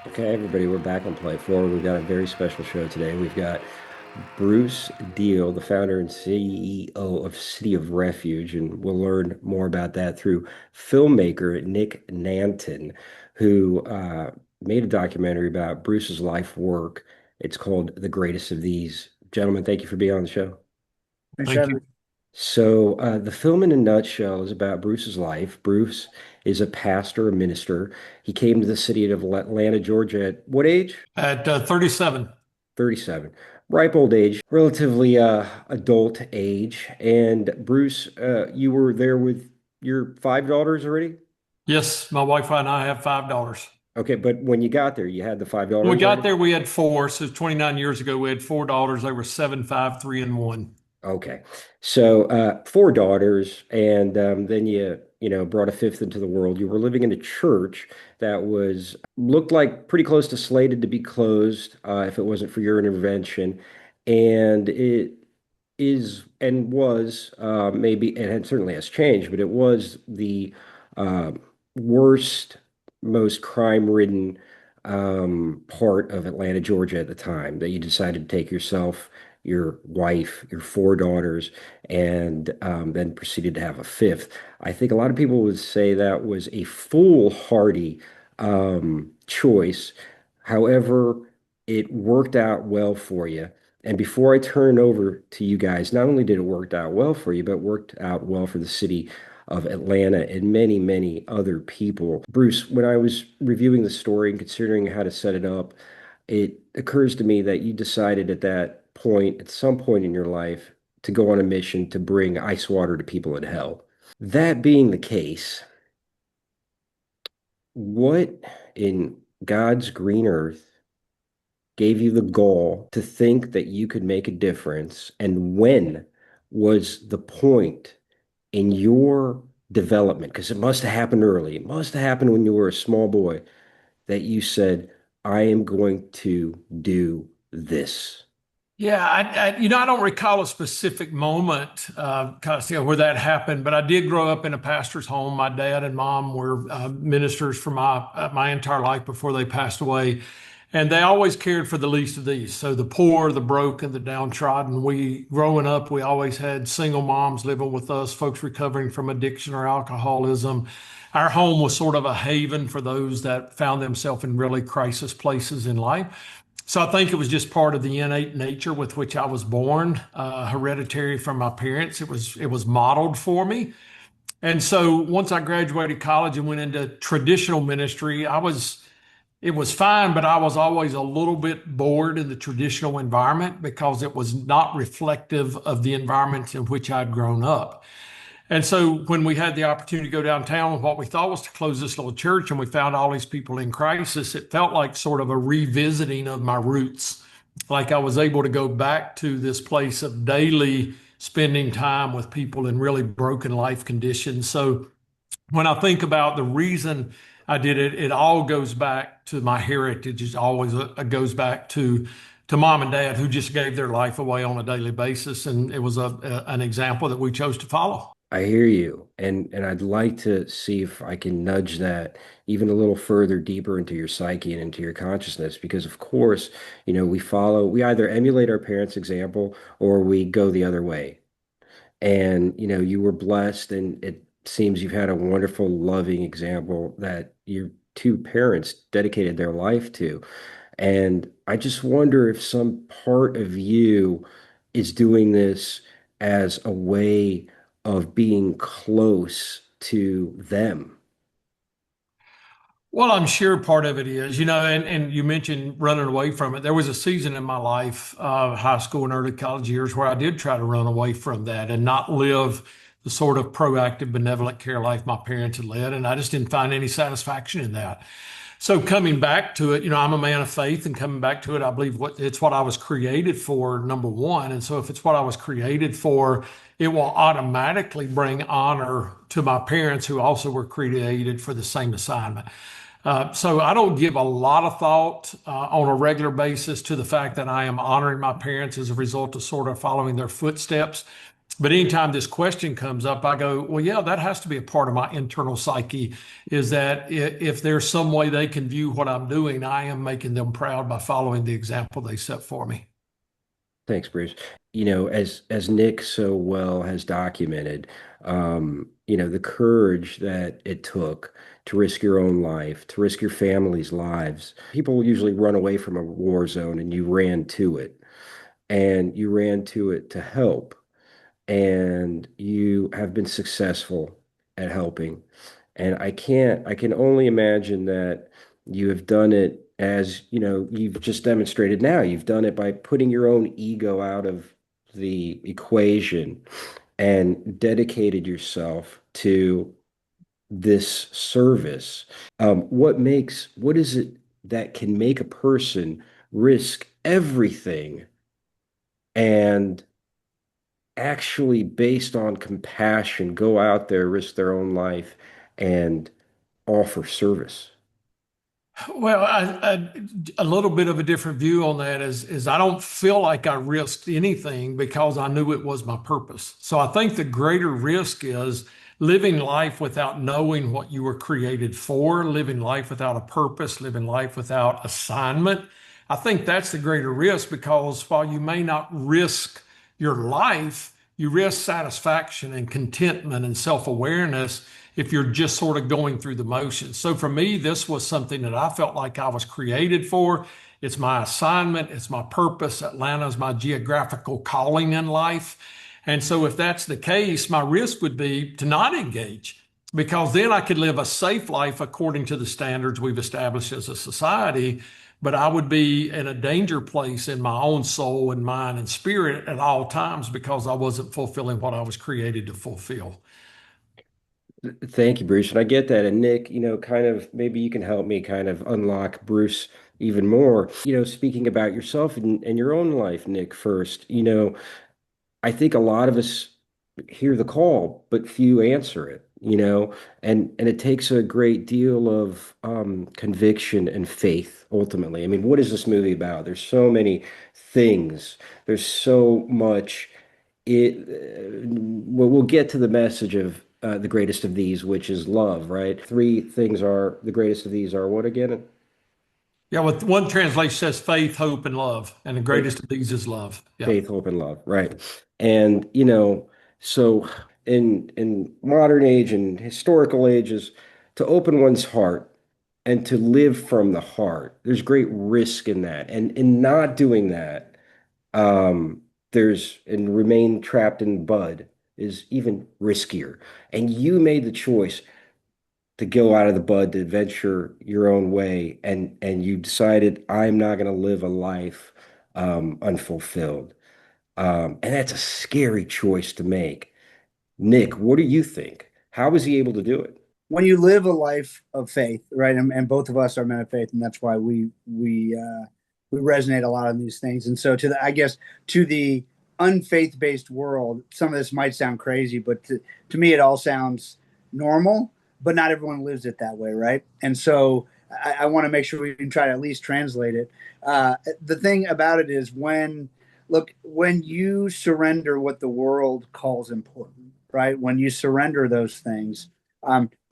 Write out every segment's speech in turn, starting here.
Okay, everybody, we're back on Play Forward. We've got a very special show today. We've got Bruce Deel, the founder and CEO of City of Refuge, and we'll learn more about that through filmmaker Nick Nanton, who made a documentary about Bruce's life work. It's called The Greatest of These. Gentlemen, thank you for being on the show. Thanks for Thank having you. me. So, the film in a nutshell is about Bruce's life. Bruce is a pastor, a minister. He came to the city of Atlanta, Georgia at what age? At 37. 37. Ripe old age, relatively adult age. And Bruce, you were there with your five daughters already? Yes, my wife and I have $5. Okay, but when you got there, you had the five When we daughters got already? there, we had four. So 29 years ago, we had $4. They were 7, 5, 3, and 1. Okay. So, four daughters, and then brought a fifth into the world. You were living in a church that was looked like pretty close to slated to be closed, if it wasn't for your intervention. And it is and was maybe, and it certainly has changed, but it was the uh, worst, most crime-ridden part of Atlanta, Georgia at the time that you decided to take yourself, your wife, your four daughters, and then proceeded to have a fifth. I think a lot of people would say that was a foolhardy choice. However, it worked out well for you. And before I turn over to you guys, not only did it work out well for you, but worked out well for the city of Atlanta and many, many other people. Bruce, when I was reviewing the story and considering how to set it up, it occurs to me that you decided at that point, at some point in your life, to go on a mission to bring ice water to people in hell. That being the case, what in God's green earth gave you the goal to think that you could make a difference? And when was the point in your development? Because it must have happened early. It must have happened when you were a small boy that you said, I am going to do this. Yeah, I don't recall a specific moment, Kostia, where that happened, but I did grow up in a pastor's home. My dad and mom were ministers for my entire life before they passed away, and they always cared for the least of these. So the poor, the broke, and the downtrodden. Growing up, we always had single moms living with us, folks recovering from addiction or alcoholism. Our home was sort of a haven for those that found themselves in really crisis places in life. So I think it was just part of the innate nature with which I was born, hereditary from my parents. It was modeled for me. And so once I graduated college and went into traditional ministry, it was fine, but I was always a little bit bored in the traditional environment because it was not reflective of the environment in which I'd grown up. And so when we had the opportunity to go downtown with what we thought was to close this little church and we found all these people in crisis, it felt like sort of a revisiting of my roots. Like I was able to go back to this place of daily spending time with people in really broken life conditions. So when I think about the reason I did it, it all goes back to my heritage. It always goes back to mom and dad who just gave their life away on a daily basis, and it was an example that we chose to follow. I hear you. And I'd like to see if I can nudge that even a little further deeper into your psyche and into your consciousness. Because of course, we either emulate our parents' example or we go the other way. And you were blessed, and it seems you've had a wonderful, loving example that your two parents dedicated their life to. And I just wonder if some part of you is doing this as a way of being close to them. Well, I'm sure part of it is, and you mentioned running away from it. There was a season in my life, high school and early college years, where I did try to run away from that and not live the sort of proactive, benevolent care life my parents had led. And I just didn't find any satisfaction in that. So coming back to it, I'm a man of faith, and coming back to it, I believe it's what I was created for, number one. And so if it's what I was created for, it will automatically bring honor to my parents who also were created for the same assignment. So I don't give a lot of thought on a regular basis to the fact that I am honoring my parents as a result of sort of following their footsteps. But anytime this question comes up, I go, well, yeah, that has to be a part of my internal psyche, is that if there's some way they can view what I'm doing, I am making them proud by following the example they set for me. Thanks, Bruce. As Nick so well has documented, the courage that it took to risk your own life, to risk your family's lives. People usually run away from a war zone, and you ran to it, and you ran to it to help, and you have been successful at helping. And I can only imagine that you have done it as, you've just demonstrated now. You've done it by putting your own ego out of the equation and dedicated yourself to this service. What is it that can make a person risk everything and actually, based on compassion, go out there, risk their own life, and offer service? Well, a little bit of a different view on that is I don't feel like I risked anything because I knew it was my purpose. So I think the greater risk is living life without knowing what you were created for, living life without a purpose, living life without assignment. I think that's the greater risk because while you may not risk your life, you risk satisfaction and contentment and self-awareness if you're just sort of going through the motions. So for me, this was something that I felt like I was created for. It's my assignment, it's my purpose. Atlanta is my geographical calling in life. And so if that's the case, my risk would be to not engage because then I could live a safe life according to the standards we've established as a society. But I would be in a danger place in my own soul and mind and spirit at all times because I wasn't fulfilling what I was created to fulfill. Thank you, Bruce. And I get that. And Nick, kind of maybe you can help me kind of unlock Bruce even more. Speaking about yourself and your own life, Nick, first, I think a lot of us hear the call, but few answer it, and it takes a great deal of conviction and faith ultimately. I mean, what is this movie about? There's so many things. There's so much. We'll get to the message of the greatest of these, which is love, right? Three things are the greatest of these are what again? Yeah, with one translation says faith, hope, and love. And the Faith, greatest of these is love. Yeah. faith, hope, and love, right? And so in modern age and historical ages, to open one's heart and to live from the heart, there's great risk in that. And in not doing that, um, and remain trapped in bud is even riskier. And you made the choice to go out of the bud to venture your own way, and you decided I'm not going to live a life unfulfilled. And that's a scary choice to make. Nick, what do you think? How was he able to do it? When you live a life of faith, right? And both of us are men of faith, and that's why we resonate a lot on these things. And so, I guess to the unfaith based world, some of this might sound crazy, but to me, it all sounds normal. But not everyone lives it that way, right? And so, I want to make sure we can try to at least translate it. The thing about it is when you surrender what the world calls important, right? When you surrender those things,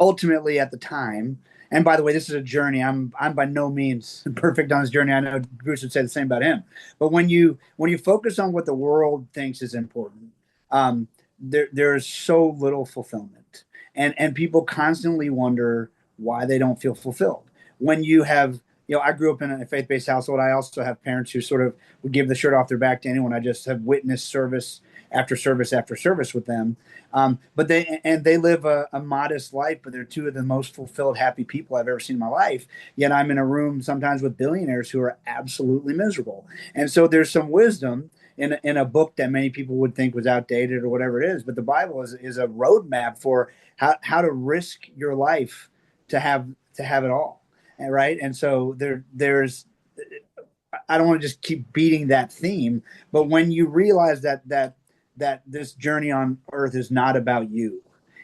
ultimately at the time, and by the way, this is a journey. I'm by no means perfect on this journey. I know Bruce would say the same about him. But when you focus on what the world thinks is important, there's so little fulfillment, and people constantly wonder why they don't feel fulfilled. When you have, I grew up in a faith-based household. I also have parents who sort of would give the shirt off their back to anyone. I just have witnessed service after service after service with them. But they live a modest life, but they're two of the most fulfilled, happy people I've ever seen in my life. Yet I'm in a room sometimes with billionaires who are absolutely miserable. And so there's some wisdom in a book that many people would think was outdated or whatever it is. But the Bible is a roadmap for how to risk your life to have it all. Right. And so there's I don't want to just keep beating that theme, but when you realize that this journey on earth is not about you,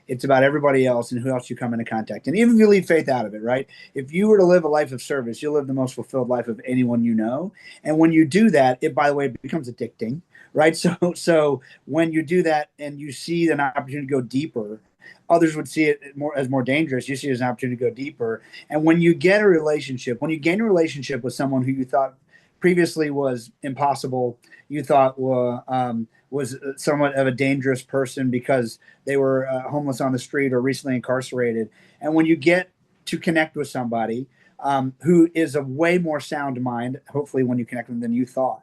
It's about everybody else and who else you come into contact. And even if you leave faith out of it, right? If you were to live a life of service, you'll live the most fulfilled life of anyone you know. And when you do that, it, by the way, becomes addicting, right? So when you do that and you see an opportunity to go deeper, others would see it more as more dangerous. You see it as an opportunity to go deeper. And when you get a relationship, when you gain a relationship with someone who you thought previously was impossible, you thought was somewhat of a dangerous person because they were homeless on the street or recently incarcerated. And when you get to connect with somebody who is a way more sound mind, hopefully when you connect with them than you thought,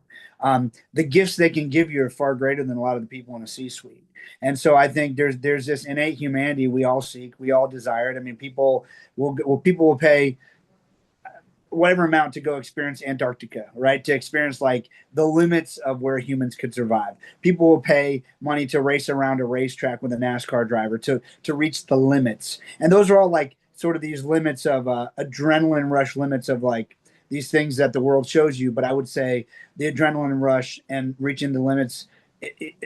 the gifts they can give you are far greater than a lot of the people in a C-suite. And so I think there's this innate humanity we all seek, we all desire it. I mean, people will pay whatever amount to go experience Antarctica, right? To experience like the limits of where humans could survive. People will pay money to race around a racetrack with a NASCAR driver to reach the limits. And those are all like sort of these limits of adrenaline rush limits of like these things that the world shows you. But I would say the adrenaline rush and reaching the limits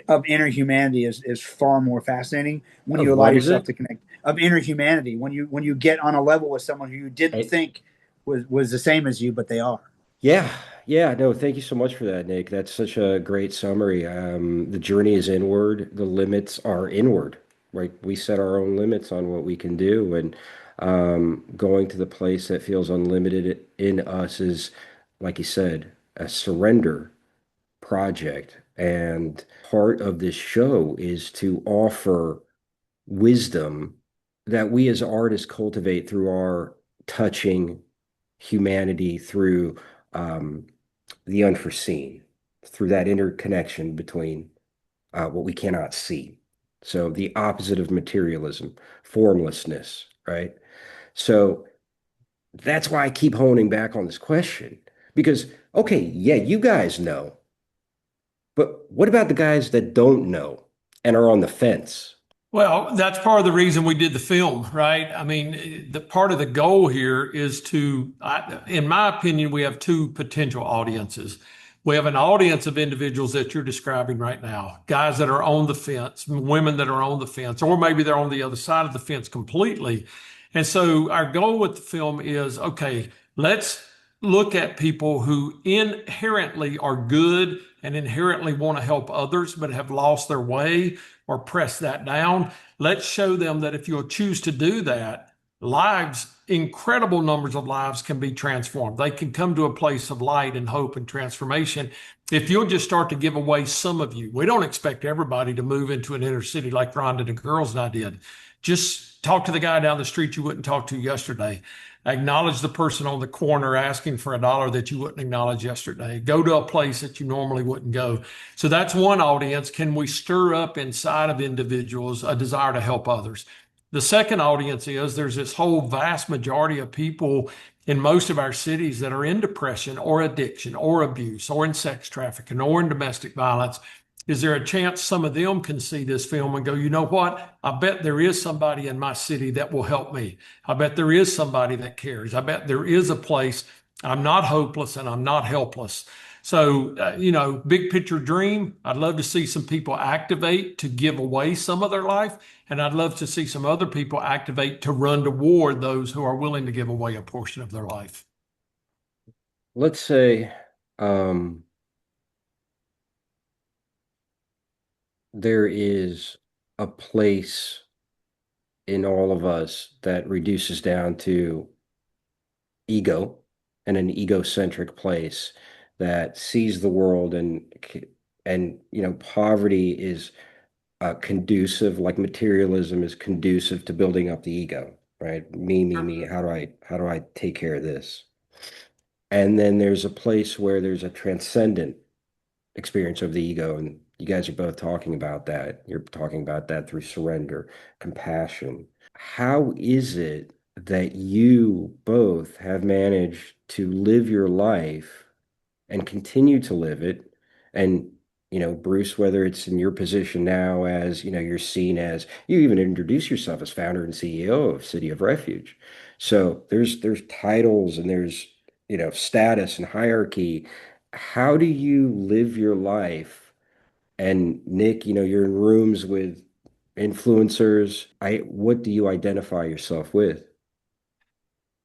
of inner humanity is far more fascinating when you Of allow what is yourself it? to connect of inner humanity when you get on a level with someone who you didn't I, think was the same as you, but they are. yeah, yeah, no, thank you so much for that, Nick. That's such a great summary. The journey is inward, the limits are inward, right? We set our own limits on what we can do, and going to the place that feels unlimited in us is, like you said, a surrender project. And part of this show is to offer wisdom that we as artists cultivate through our touching humanity, through um, the unforeseen, through that interconnection between what we cannot see. So the opposite of materialism, formlessness, right? So that's why I keep honing back on this question because, okay, yeah, you guys know, but what about the guys that don't know and are on the fence? Well, that's part of the reason we did the film, right? I mean, the part of the goal here is in my opinion, we have two potential audiences. We have an audience of individuals that you're describing right now, guys that are on the fence, women that are on the fence, or maybe they're on the other side of the fence completely. And so our goal with the film is, okay, let's look at people who inherently are good and inherently want to help others, but have lost their way or press that down. Let's show them that if you'll choose to do that, lives, incredible numbers of lives can be transformed. They can come to a place of light and hope and transformation if you'll just start to give away some of you. We don't expect everybody to move into an inner city like Rhonda and the girls and I did. Just talk to the guy down the street you wouldn't talk to yesterday. Acknowledge the person on the corner asking for $1 that you wouldn't acknowledge yesterday. Go to a place that you normally wouldn't go. So that's one audience. Can we stir up inside of individuals a desire to help others? The second audience is there's this whole vast majority of people in most of our cities that are in depression or addiction or abuse or in sex trafficking or in domestic violence. Is there a chance some of them can see this film and go, you know what? I bet there is somebody in my city that will help me. I bet there is somebody that cares. I bet there is a place. I'm not hopeless and I'm not helpless. So, big picture dream. I'd love to see some people activate to give away some of their life. And I'd love to see some other people activate to run toward those who are willing to give away a portion of their life. Let's say um, there is a place in all of us that reduces down to ego and an egocentric place that sees the world and poverty is conducive, like materialism is conducive to building up the ego, right? Me. How do I take care of this? And then there's a place where there's a transcendent experience of the ego. And you guys are both talking about that. You're talking about that through surrender, compassion. How is it that you both have managed to live your life and continue to live it? And, Bruce, whether it's in your position now as, you're seen as, you even introduce yourself as founder and CEO of City of Refuge. So there's titles and there's, status and hierarchy. How do you live your life? And Nick, you're in rooms with influencers. What do you identify yourself with?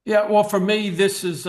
Yeah, well, for me, this is,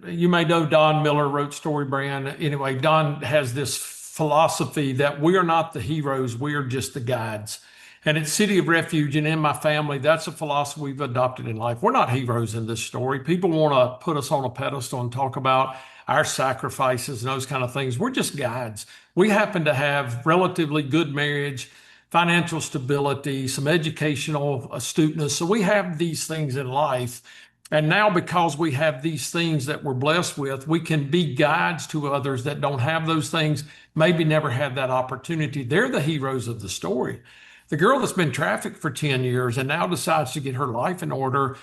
you may know Don Miller wrote Story Brand. Anyway, Don has this philosophy that we are not the heroes, we are just the guides. And at City of Refuge and in my family, that's a philosophy we've adopted in life. We're not heroes in this story. People want to put us on a pedestal and talk about our sacrifices and those kind of things. We're just guides. We happen to have relatively good marriage, financial stability, some educational astuteness. So we have these things in life. And now, because we have these things that we're blessed with, we can be guides to others that don't have those things, maybe never had that opportunity. They're the heroes of the story. The girl that's been trafficked for 10 years and now decides to get her life in order,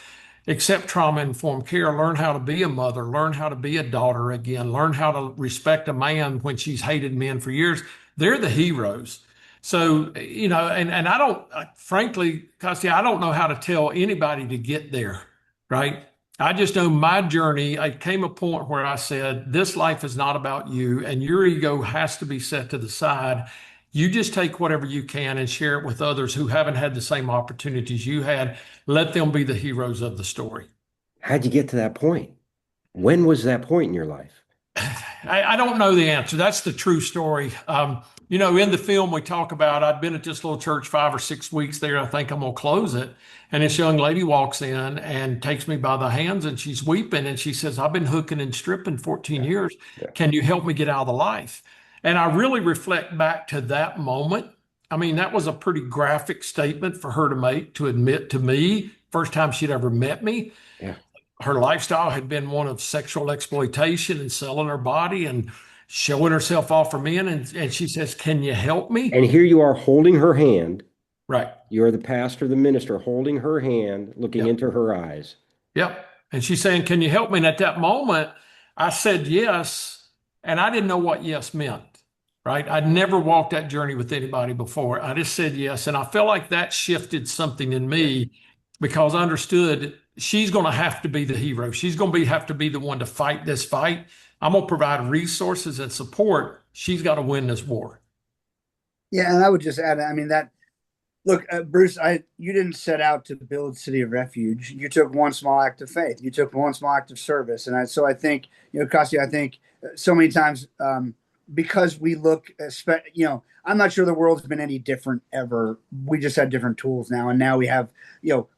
accept trauma informed care, learn how to be a mother, learn how to be a daughter again, learn how to respect a man when she's hated men for years. They're the heroes. So, and I don't, frankly, Kostia, I don't know how to tell anybody to get there, right? I just know my journey. I came a point where I said, this life is not about you, and your ego has to be set to the side. You just take whatever you can and share it with others who haven't had the same opportunities you had. Let them be the heroes of the story. How'd you get to that point? When was that point in your life? I don't know the answer. That's the true story. In the film we talk about, I'd been at this little church 5 or 6 weeks there. I think I'm gonna close it. And this young lady walks in and takes me by the hands and she's weeping and she says, I've been hooking and stripping 14 Yeah, years. yeah. Can you help me get out of the life? And I really reflect back to that moment. I mean, that was a pretty graphic statement for her to make, to admit to me, first time she'd ever met me. Yeah. Her lifestyle had been one of sexual exploitation and selling her body and showing herself off for men. And she says, can you help me? And here you are holding her hand. Right. You're the pastor, the minister, holding her hand, looking Yep. into her eyes. Yep. And she's saying, can you help me? And at that moment, I said yes. And I didn't know what yes meant. Right. I'd never walked that journey with anybody before. I just said yes. And I felt like that shifted something in Yeah. me because I understood she's going to have to be the hero. She's going to have to be the one to fight this fight. I'm going to provide resources and support. She's got to win this war. Yeah, and I would just add, I mean that look, Bruce, I you didn't set out to build City of Refuge. You took one small act of faith. You took one small act of service, and so I think Kostia, I think so many times because we look, I'm not sure the world's been any different ever. We just had different tools now, and now we have,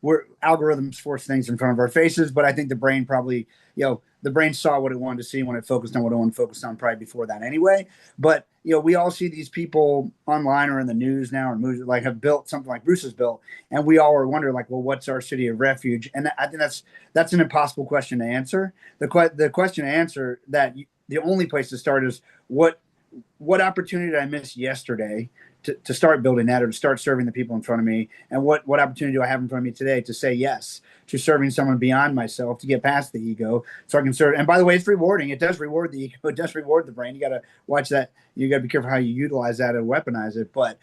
we're algorithms force things in front of our faces. But I think the brain probably, the brain saw what it wanted to see when it focused on what it wanted to focus on probably before that anyway. But we all see these people online or in the news now or movies like have built something like Bruce has built, and we all are wondering like, well, what's our City of Refuge? And I think that's an impossible question to answer. The question to answer that the only place to start is what opportunity did I miss yesterday to start building that or to start serving the people in front of me? And what opportunity do I have in front of me today to say yes to serving someone beyond myself to get past the ego so I can serve? And by the way, it's rewarding. It does reward the ego. It does reward the brain. You got to watch that. You got to be careful how you utilize that and weaponize it. But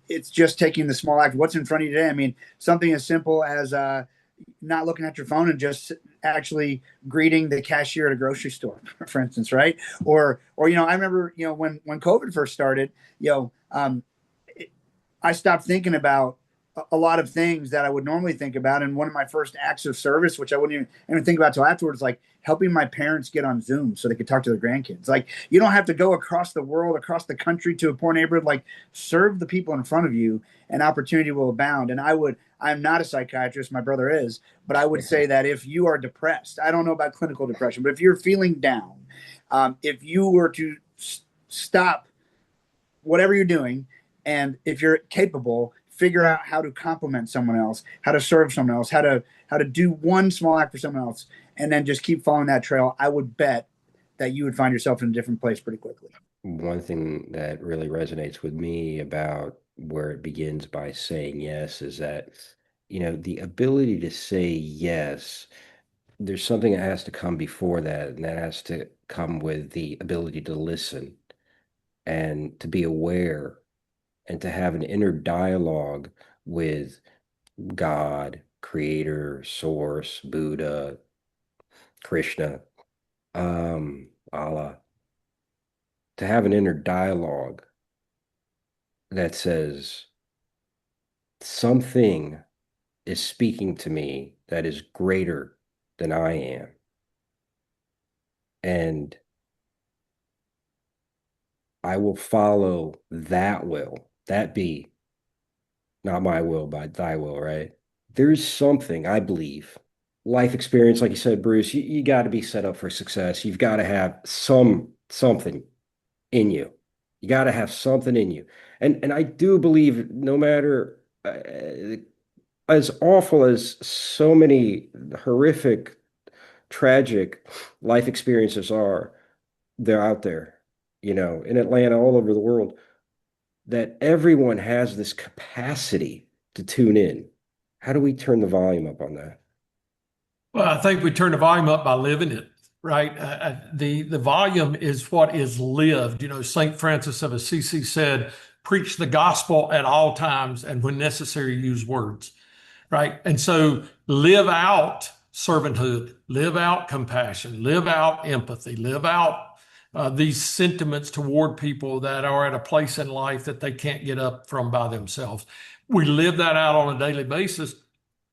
it's just taking the small act. What's in front of you today? I mean, something as simple as not looking at your phone and just actually greeting the cashier at a grocery store, for instance, right? Or I remember when COVID first started, I stopped thinking about a lot of things that I would normally think about. And one of my first acts of service, which I wouldn't even think about till afterwards, like helping my parents get on Zoom so they could talk to their grandkids. Like you don't have to go across the world, across the country to a poor neighborhood. Like serve the people in front of you, and opportunity will abound. And I'm not a psychiatrist, my brother is, but I would say that if you are depressed, I don't know about clinical depression, but if you're feeling down, if you were to stop whatever you're doing, and if you're capable, figure out how to compliment someone else, how to serve someone else, how to do one small act for someone else, and then just keep following that trail. I would bet that you would find yourself in a different place pretty quickly. One thing that really resonates with me about where it begins by saying yes is that, the ability to say yes, there's something that has to come before that, and that has to come with the ability to listen and to be aware and to have an inner dialogue with God, Creator, Source, Buddha, Krishna, Allah, to have an inner dialogue that says, something is speaking to me that is greater than I am. And I will follow that will. That be not my will, but thy will, right? There's something, I believe, life experience, like you said, Bruce, you got to be set up for success. You've got to have something in you. You got to have something in you. And I do believe no matter as awful as so many horrific, tragic life experiences are, they're out there, in Atlanta, all over the world, that everyone has this capacity to tune in. How do we turn the volume up on that? Well, I think we turn the volume up by living it, right? The volume is what is lived. You know, Saint Francis of Assisi said, "Preach the gospel at all times, and when necessary, use words." Right? And so live out servanthood, live out compassion, live out empathy, live out these sentiments toward people that are at a place in life that they can't get up from by themselves. We live that out on a daily basis.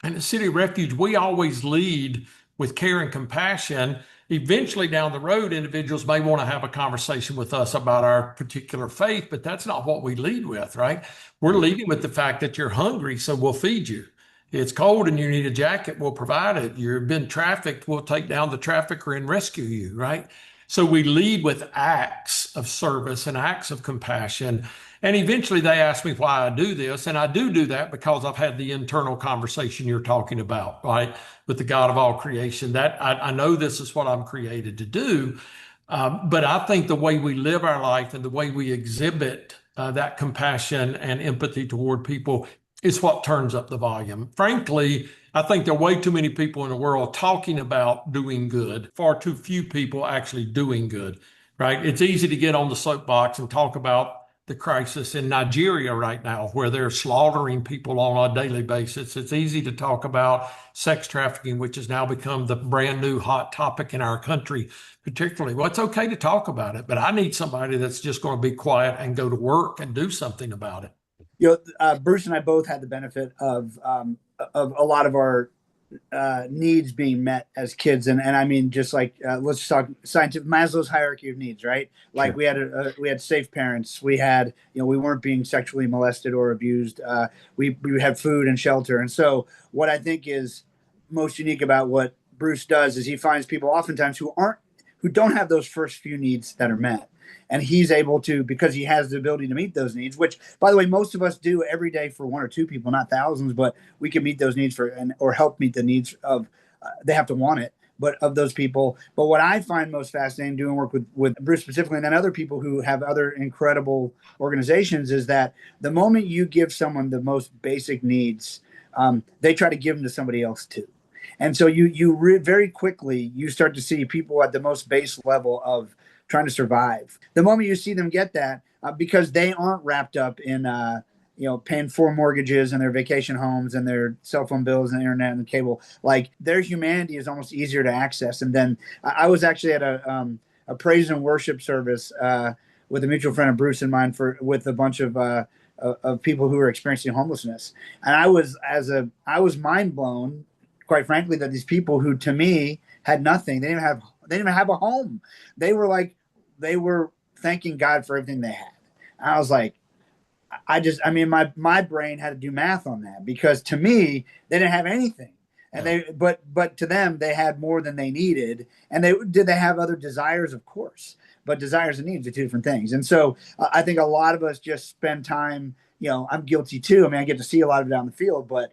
And at City Refuge, we always lead with care and compassion. Eventually, down the road, individuals may want to have a conversation with us about our particular faith, but that's not what we lead with, right? We're leading with the fact that you're hungry, so we'll feed you. It's cold and you need a jacket, we'll provide it. You've been trafficked, we'll take down the trafficker and rescue you, right? So we lead with acts of service and acts of compassion. And eventually they ask me why I do this. And I do that because I've had the internal conversation you're talking about, right? With the God of all creation. That I know this is what I'm created to do. But I think the way we live our life and the way we exhibit that compassion and empathy toward people is what turns up the volume. Frankly, I think there are way too many people in the world talking about doing good, far too few people actually doing good, right? It's easy to get on the soapbox and talk about the crisis in Nigeria right now, where they're slaughtering people on a daily basis. It's easy to talk about sex trafficking, which has now become the brand new hot topic in our country, particularly. Well, it's okay to talk about it, but I need somebody that's just going to be quiet and go to work and do something about it. Bruce and I both had the benefit of a lot of our needs being met as kids, and I mean, just like let's talk scientific Maslow's hierarchy of needs, right? Like Sure. we had safe parents, we had we weren't being sexually molested or abused, we had food and shelter, and so what I think is most unique about what Bruce does is he finds people oftentimes who don't have those first few needs that are met. And he's able to, because he has the ability to meet those needs, which, by the way, most of us do every day for one or two people, not thousands, but we can meet those needs or help meet the needs of, they have to want it, but of those people. But what I find most fascinating doing work with Bruce specifically, and then other people who have other incredible organizations, is that the moment you give someone the most basic needs, they try to give them to somebody else too. And so very quickly you start to see people at the most base level of trying to survive. The moment you see them get that, because they aren't wrapped up in paying four mortgages and their vacation homes and their cell phone bills and internet and cable, like their humanity is almost easier to access. And then I was actually at a praise and worship service with a mutual friend of Bruce and mine with a bunch of people who were experiencing homelessness, and I was mind blown, quite frankly, that these people who to me had nothing, they didn't even have a home. They were thanking God for everything they had. I was like, I mean, my brain had to do math on that, because to me, they didn't have anything. And but to them, they had more than they needed. And they have other desires? Of course. But desires and needs are two different things. And so I think a lot of us just spend time, I'm guilty too. I mean, I get to see a lot of it out in the field, but,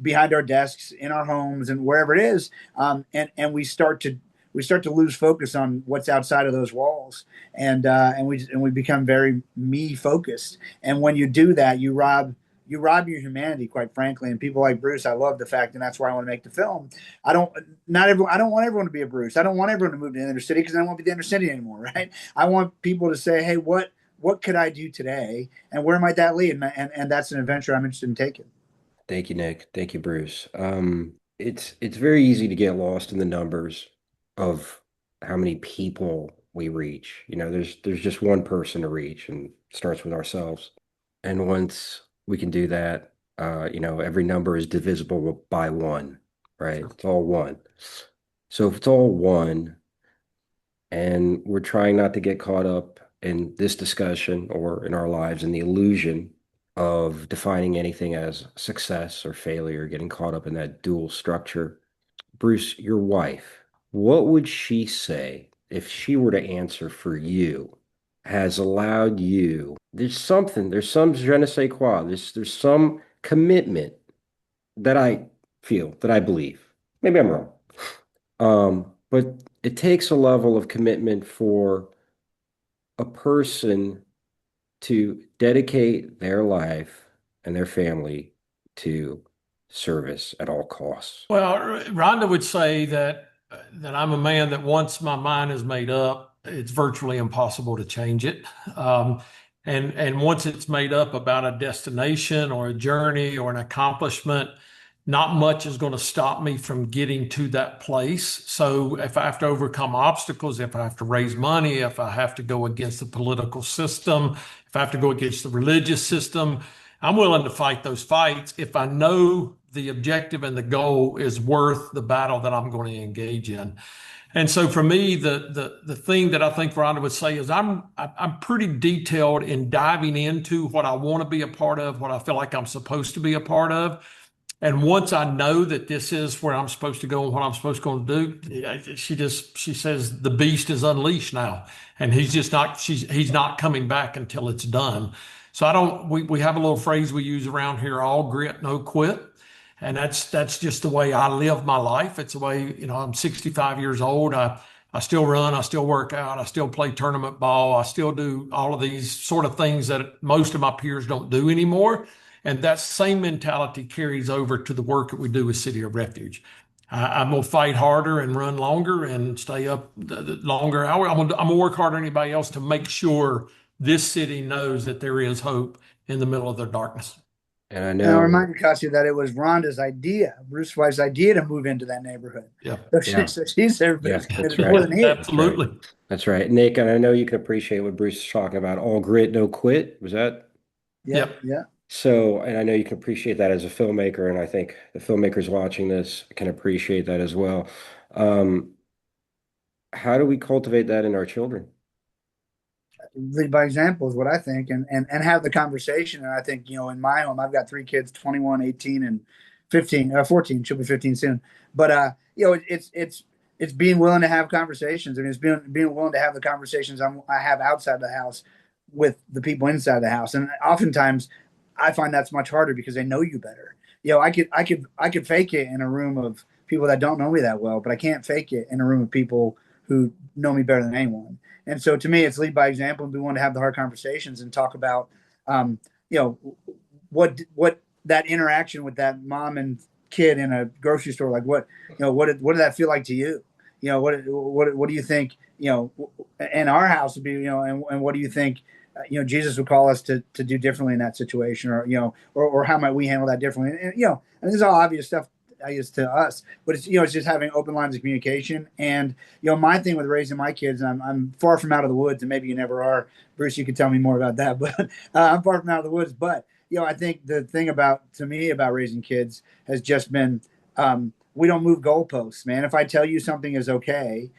behind our desks, in our homes and wherever it is. And we start to lose focus on what's outside of those walls, and we become very me focused. And when you do that, you rob your humanity, quite frankly. And people like Bruce, I love the fact, and that's why I want to make the film. I don't want everyone to be a Bruce. I don't want everyone to move to the inner city, because I don't want to be the inner city anymore, right? I want people to say, hey, what could I do today, and where might that lead? And that's an adventure I'm interested in taking. Thank you, Nick. Thank you, Bruce. It's very easy to get lost in the numbers of how many people we reach. There's just one person to reach, and it starts with ourselves. And once we can do that, Every number is divisible by one, right? It's all one. So if it's all one, and we're trying not to get caught up in this discussion or in our lives in the illusion of defining anything as success or failure, getting caught up in that dual structure. Bruce, your wife, what would she say if she were to answer for you? Has allowed you, there's some je ne sais quoi, there's some commitment that I feel, that I believe. Maybe I'm wrong. But it takes a level of commitment for a person to dedicate their life and their family to service at all costs. Well, Rhonda would say that I'm a man that once my mind is made up, it's virtually impossible to change it. And once it's made up about a destination or a journey or an accomplishment, not much is going to stop me from getting to that place. So if I have to overcome obstacles, if I have to raise money, if I have to go against the political system, if I have to go against the religious system, I'm willing to fight those fights if I know the objective and the goal is worth the battle that I'm going to engage in. And so for me, the thing that I think Rhonda would say is I'm pretty detailed in diving into what I want to be a part of, what I feel like I'm supposed to be a part of. And once I know that this is where I'm supposed to go and what I'm supposed to do, she says the beast is unleashed now, and he's not coming back until it's done. So I don't. We have a little phrase we use around here: all grit, no quit. And that's just the way I live my life. It's the way, I'm 65 years old. I still run, I still work out, I still play tournament ball, I still do all of these sort of things that most of my peers don't do anymore. And that same mentality carries over to the work that we do with City of Refuge. I'm gonna fight harder and run longer and stay up the longer hour. I'm gonna work harder than anybody else to make sure this city knows that there is hope in the middle of the darkness. And I And I'll know, remind you, Kostia, that it was Rhonda's idea, Bruce's wife's idea to move into that neighborhood. Yeah, So, yeah, so she's every bit yeah, as that's committed more right. than he is. That's right. absolutely. That's right. Nick, and I know you can appreciate what Bruce is talking about. All grit, no quit. Was that? Yeah, Yep. yeah. So, and I know you can appreciate that as a filmmaker, and I think the filmmakers watching this can appreciate that as well. Um, how do we cultivate that in our children? Lead by example is what I think, and have the conversation. And I think, in my home, I've got three kids, 21, 18, and 15, 14. She'll be 15 soon. But it's being willing to have conversations. I mean, it's being willing to have the conversations I have outside the house with the people inside the house. And oftentimes, I find that's much harder because they know you better. I could fake it in a room of people that don't know me that well, but I can't fake it in a room of people who know me better than anyone. And so to me, it's lead by example, and we want to have the hard conversations and talk about, um, you know, what that interaction with that mom and kid in a grocery store, like what did that feel like to you? What do you think? In our house would be, and what do you think? Jesus would call us to do differently in that situation, or how might we handle that differently? And this is all obvious stuff, I guess, to us, but it's just having open lines of communication. And my thing with raising my kids, and I'm far from out of the woods, and maybe you never are, Bruce. You could tell me more about that, but I'm far from out of the woods. But I think the thing to me about raising kids has just been, we don't move goalposts, man. If I tell you something is okay,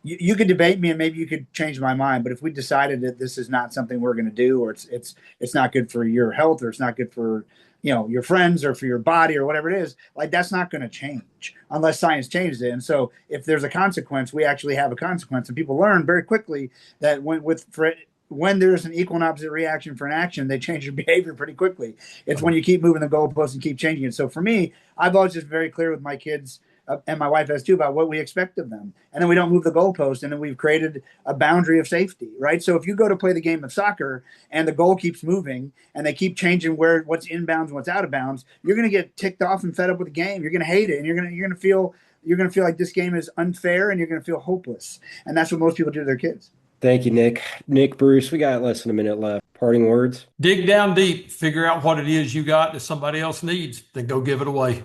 you could debate me and maybe you could change my mind. But if we decided that this is not something we're going to do, or it's not good for your health, or it's not good for your friends or for your body or whatever it is, like that's not going to change unless science changes it. And so if there's a consequence, we actually have a consequence, and people learn very quickly that when there's an equal and opposite reaction for an action, they change your behavior pretty quickly. It's when you keep moving the goalposts and keep changing it. So for me, I've always just very clear with my kids, and my wife has too, about what we expect of them. And then we don't move the goalpost, and then we've created a boundary of safety, right? So if you go to play the game of soccer and the goal keeps moving and they keep changing what's inbounds and what's out of bounds, you're going to get ticked off and fed up with the game. You're going to hate it, and you're going to feel like this game is unfair, and you're going to feel hopeless. And that's what most people do to their kids. Thank you, Nick. Nick, Bruce, we got less than a minute left. Parting words? Dig down deep, figure out what it is you got that somebody else needs, then go give it away.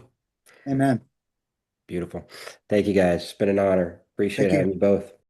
Amen. Beautiful. Thank you, guys. It's been an honor. Appreciate Thank you. having you both.